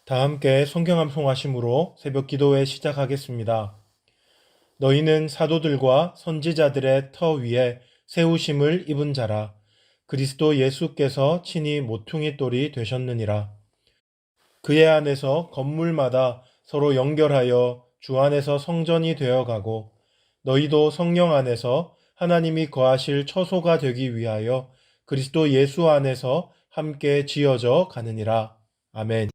다 함께 성경 암송하심으로 새벽 기도회 시작하겠습니다. 너희는 사도들과 선지자들의 터 위에 세우심을 입은 자라. 그리스도 예수께서 친히 모퉁이 돌이 되셨느니라. 그의 안에서 건물마다 서로 연결하여 주 안에서 성전이 되어가고 너희도 성령 안에서 하나님이 거하실 처소가 되기 위하여 그리스도 예수 안에서 함께 지어져 가느니라. 아멘.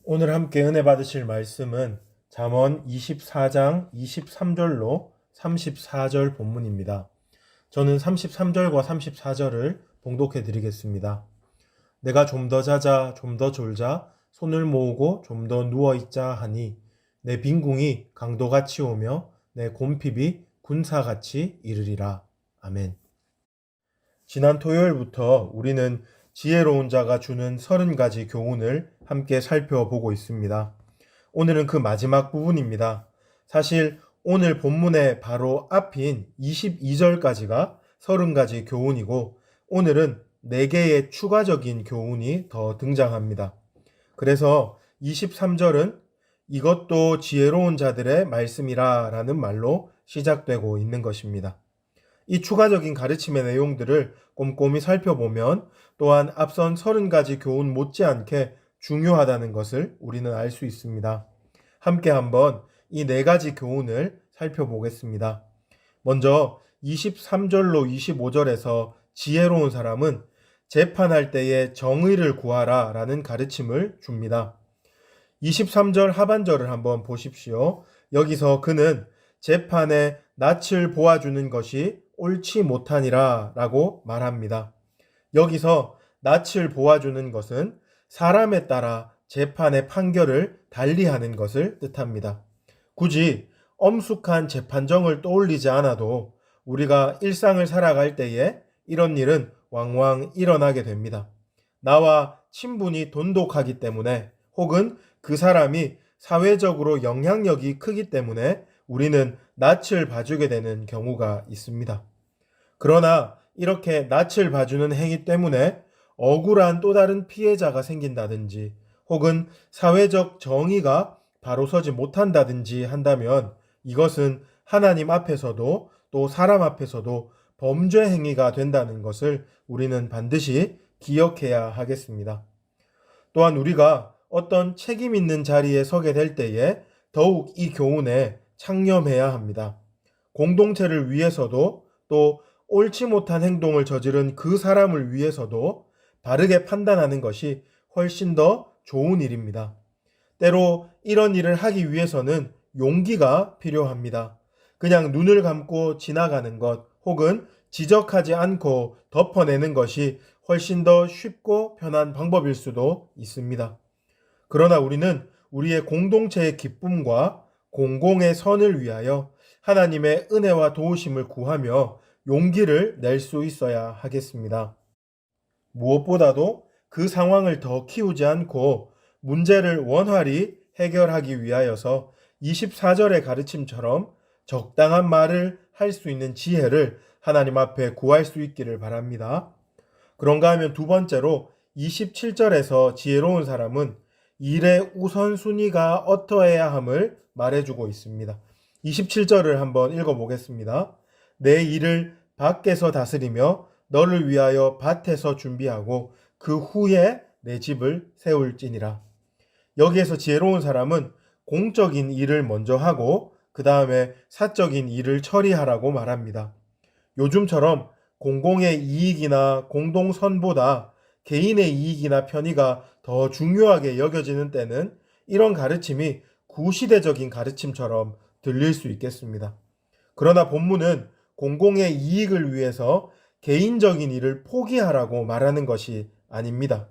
오늘 함께 은혜 받으실 말씀은 잠언 24장 23절로 34절 본문입니다. 저는 33절과 34절을 봉독해 드리겠습니다. 내가 좀 더 자자 좀 더 졸자 손을 모으고 좀 더 누워 있자 하니 내 빈궁이 강도같이 오며 내 곰핍이 군사같이 이르리라. 아멘. 지난 토요일부터 우리는 지혜로운 자가 주는 30가지 교훈을 함께 살펴보고 있습니다. 오늘은 그 마지막 부분입니다. 사실 오늘 본문의 바로 앞인 22절까지가 30가지 교훈이고 오늘은 4개의 추가적인 교훈이 더 등장합니다. 그래서 23절은 이것도 지혜로운 자들의 말씀이라 라는 말로 시작되고 있는 것입니다. 이 추가적인 가르침의 내용들을 꼼꼼히 살펴보면 또한 앞선 30가지 교훈 못지않게 중요하다는 것을 우리는 알 수 있습니다. 함께 한번 이 4가지 교훈을 살펴보겠습니다. 먼저 23절로 25절에서 지혜로운 사람은 재판할 때에 정의를 구하라 라는 가르침을 줍니다. 23절 하반절을 한번 보십시오. 여기서 그는 재판에 낯을 보아주는 것이 옳지 못하니라 라고 말합니다. 여기서 낯을 보아주는 것은 사람에 따라 재판의 판결을 달리하는 것을 뜻합니다. 굳이 엄숙한 재판정을 떠올리지 않아도 우리가 일상을 살아갈 때에 이런 일은 왕왕 일어나게 됩니다. 나와 친분이 돈독하기 때문에 혹은 그 사람이 사회적으로 영향력이 크기 때문에 우리는 낯을 봐주게 되는 경우가 있습니다. 그러나 이렇게 낯을 봐주는 행위 때문에 억울한 또 다른 피해자가 생긴다든지 혹은 사회적 정의가 바로 서지 못한다든지 한다면 이것은 하나님 앞에서도 또 사람 앞에서도 범죄 행위가 된다는 것을 우리는 반드시 기억해야 하겠습니다. 또한 우리가 어떤 책임 있는 자리에 서게 될 때에 더욱 이 교훈에 창념해야 합니다. 공동체를 위해서도 또 옳지 못한 행동을 저지른 그 사람을 위해서도 바르게 판단하는 것이 훨씬 더 좋은 일입니다. 때로 이런 일을 하기 위해서는 용기가 필요합니다. 그냥 눈을 감고 지나가는 것 혹은 지적하지 않고 덮어내는 것이 훨씬 더 쉽고 편한 방법일 수도 있습니다. 그러나 우리는 우리의 공동체의 기쁨과 공공의 선을 위하여 하나님의 은혜와 도우심을 구하며 용기를 낼 수 있어야 하겠습니다. 무엇보다도 그 상황을 더 키우지 않고 문제를 원활히 해결하기 위하여서 24절의 가르침처럼 적당한 말을 할 수 있는 지혜를 하나님 앞에 구할 수 있기를 바랍니다. 그런가 하면 두 번째로 27절에서 지혜로운 사람은 일의 우선순위가 어떠해야 함을 말해주고 있습니다. 27절을 한번 읽어보겠습니다. 내 일을 밖에서 다스리며 너를 위하여 밭에서 준비하고 그 후에 내 집을 세울지니라. 여기에서 지혜로운 사람은 공적인 일을 먼저 하고 그 다음에 사적인 일을 처리하라고 말합니다. 요즘처럼 공공의 이익이나 공동선보다 개인의 이익이나 편의가 더 중요하게 여겨지는 때는 이런 가르침이 구시대적인 가르침처럼 들릴 수 있겠습니다. 그러나 본문은 공공의 이익을 위해서 개인적인 일을 포기하라고 말하는 것이 아닙니다.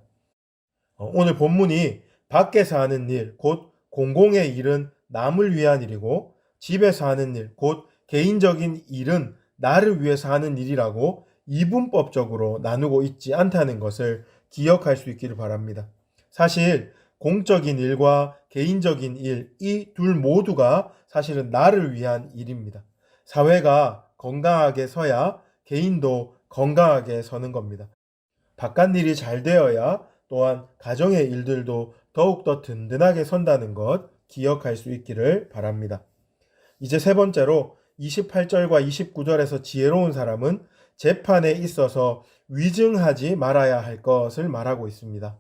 오늘 본문이 밖에서 하는 일, 곧 공공의 일은 남을 위한 일이고 집에서 하는 일, 곧 개인적인 일은 나를 위해서 하는 일이라고 이분법적으로 나누고 있지 않다는 것을 기억할 수 있기를 바랍니다. 사실 공적인 일과 개인적인 일, 이 둘 모두가 사실은 나를 위한 일입니다. 사회가 건강하게 서야 개인도 건강하게 서는 겁니다. 바깥 일이 잘 되어야 또한 가정의 일들도 더욱더 든든하게 선다는 것 기억할 수 있기를 바랍니다. 이제 세 번째로 28절과 29절에서 지혜로운 사람은 재판에 있어서 위증하지 말아야 할 것을 말하고 있습니다.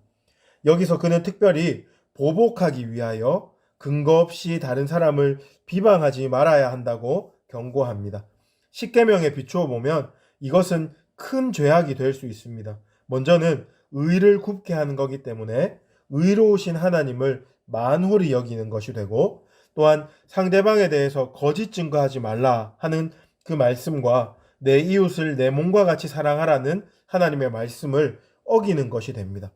여기서 그는 특별히 보복하기 위하여 근거 없이 다른 사람을 비방하지 말아야 한다고 경고합니다. 십계명에 비추어 보면 이것은 큰 죄악이 될 수 있습니다. 먼저는 의를 굽게 하는 거기 때문에 의로우신 하나님을 만홀히 여기는 것이 되고, 또한 상대방에 대해서 거짓 증거하지 말라 하는 그 말씀과 내 이웃을 내 몸과 같이 사랑하라는 하나님의 말씀을 어기는 것이 됩니다.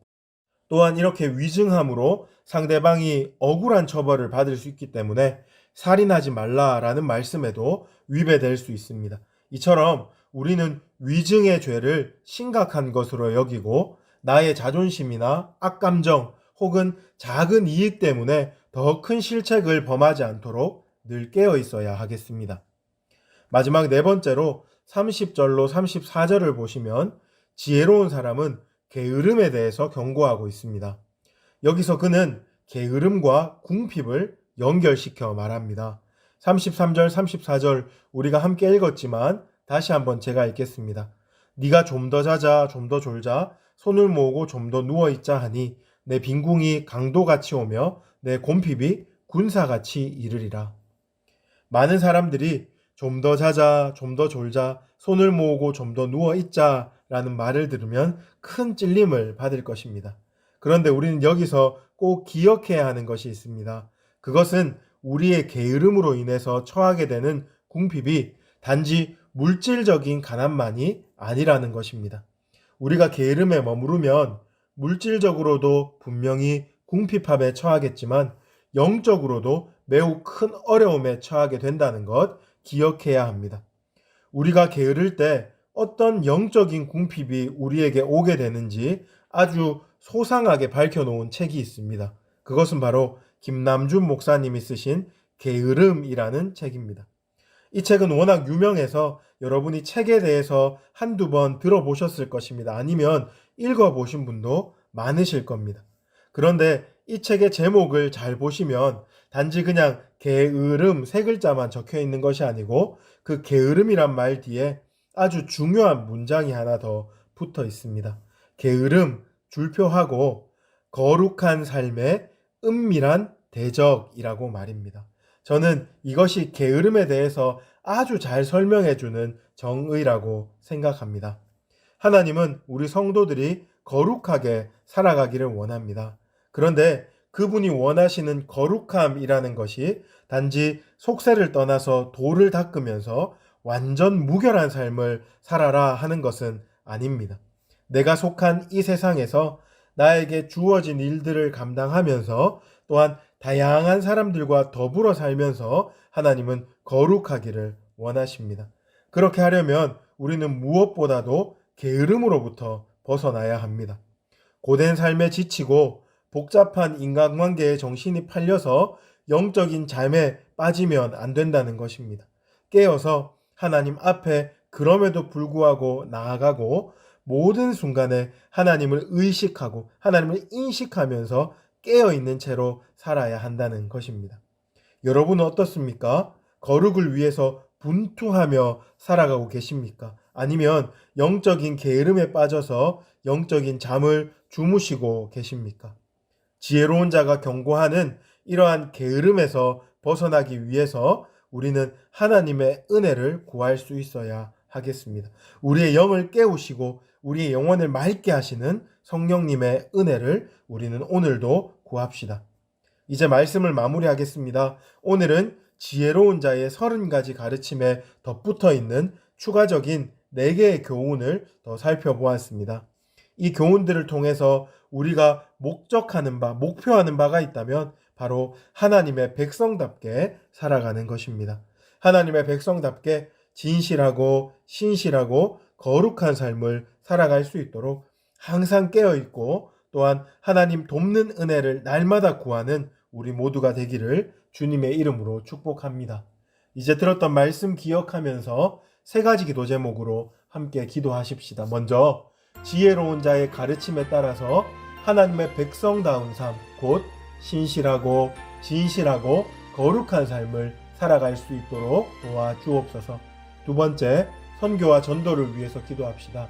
또한 이렇게 위증함으로 상대방이 억울한 처벌을 받을 수 있기 때문에 살인하지 말라라는 말씀에도 위배될 수 있습니다. 이처럼 우리는 위증의 죄를 심각한 것으로 여기고 나의 자존심이나 악감정 혹은 작은 이익 때문에 더 큰 실책을 범하지 않도록 늘 깨어 있어야 하겠습니다. 마지막 네 번째로 30절로 34절을 보시면 지혜로운 사람은 게으름에 대해서 경고하고 있습니다. 여기서 그는 게으름과 궁핍을 연결시켜 말합니다. 33절, 34절 우리가 함께 읽었지만 다시 한번 제가 읽겠습니다. 네가 좀 더 자자, 좀 더 졸자, 손을 모으고 좀 더 누워있자 하니 내 빈궁이 강도같이 오며 내 곰핍이 군사같이 이르리라. 많은 사람들이 좀 더 자자, 좀 더 졸자, 손을 모으고 좀 더 누워있자 라는 말을 들으면 큰 찔림을 받을 것입니다. 그런데 우리는 여기서 꼭 기억해야 하는 것이 있습니다. 그것은 우리의 게으름으로 인해서 처하게 되는 궁핍이 단지 물질적인 가난만이 아니라는 것입니다. 우리가 게으름에 머무르면 물질적으로도 분명히 궁핍함에 처하겠지만 영적으로도 매우 큰 어려움에 처하게 된다는 것 기억해야 합니다. 우리가 게으를 때 어떤 영적인 궁핍이 우리에게 오게 되는지 아주 소상하게 밝혀놓은 책이 있습니다. 그것은 바로 김남준 목사님이 쓰신 게으름이라는 책입니다. 이 책은 워낙 유명해서 여러분이 책에 대해서 한두 번 들어보셨을 것입니다. 아니면 읽어보신 분도 많으실 겁니다. 그런데 이 책의 제목을 잘 보시면 단지 그냥 게으름 세 글자만 적혀 있는 것이 아니고 그 게으름이란 말 뒤에 아주 중요한 문장이 하나 더 붙어 있습니다. 게으름 줄표하고 거룩한 삶의 은밀한 대적이라고 말입니다. 저는 이것이 게으름에 대해서 아주 잘 설명해주는 정의라고 생각합니다. 하나님은 우리 성도들이 거룩하게 살아가기를 원합니다. 그런데 그분이 원하시는 거룩함이라는 것이 단지 속세를 떠나서 도를 닦으면서 완전 무결한 삶을 살아라 하는 것은 아닙니다. 내가 속한 이 세상에서 나에게 주어진 일들을 감당하면서 또한 다양한 사람들과 더불어 살면서 하나님은 거룩하기를 원하십니다. 그렇게 하려면 우리는 무엇보다도 게으름으로부터 벗어나야 합니다. 고된 삶에 지치고 복잡한 인간관계에 정신이 팔려서 영적인 잠에 빠지면 안 된다는 것입니다. 깨어서 하나님 앞에 그럼에도 불구하고 나아가고 모든 순간에 하나님을 의식하고 하나님을 인식하면서 깨어있는 채로 살아야 한다는 것입니다. 여러분은 어떻습니까? 거룩을 위해서 분투하며 살아가고 계십니까? 아니면 영적인 게으름에 빠져서 영적인 잠을 주무시고 계십니까? 지혜로운 자가 경고하는 이러한 게으름에서 벗어나기 위해서 우리는 하나님의 은혜를 구할 수 있어야 하겠습니다. 우리의 영을 깨우시고 우리의 영혼을 맑게 하시는 성령님의 은혜를 우리는 오늘도 구합시다. 이제 말씀을 마무리하겠습니다. 오늘은 지혜로운 자의 30가지 가르침에 덧붙어 있는 추가적인 4개의 교훈을 더 살펴보았습니다. 이 교훈들을 통해서 우리가 목표하는 바가 있다면 바로 하나님의 백성답게 살아가는 것입니다. 하나님의 백성답게 진실하고 신실하고 거룩한 삶을 살아갈 수 있도록 항상 깨어있고 또한 하나님 돕는 은혜를 날마다 구하는 우리 모두가 되기를 주님의 이름으로 축복합니다. 이제 들었던 말씀 기억하면서 3가지 기도 제목으로 함께 기도하십시다. 먼저 지혜로운 자의 가르침에 따라서 하나님의 백성다운 삶, 곧 신실하고 진실하고 거룩한 삶을 살아갈 수 있도록 도와주옵소서. 두 번째, 선교와 전도를 위해서 기도합시다.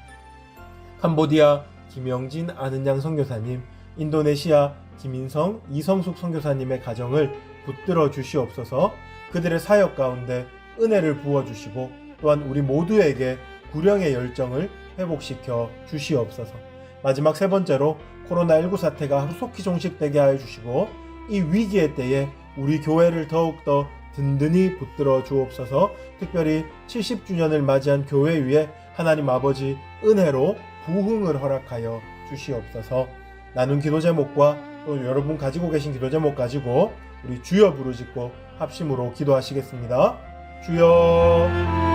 캄보디아 김영진 아는양 선교사님, 인도네시아 김인성 이성숙 선교사님의 가정을 붙들어 주시옵소서. 그들의 사역 가운데 은혜를 부어주시고 또한 우리 모두에게 구령의 열정을 회복시켜 주시옵소서. 마지막 세 번째로 코로나19 사태가 하루속히 종식되게 하여 주시고 이 위기의 때에 우리 교회를 더욱더 든든히 붙들어 주옵소서. 특별히 70주년을 맞이한 교회 위에 하나님 아버지 은혜로 부흥을 허락하여 주시옵소서. 나눈 기도 제목과 또 여러분 가지고 계신 기도 제목 가지고 우리 주여 부르짖고 합심으로 기도하시겠습니다. 주여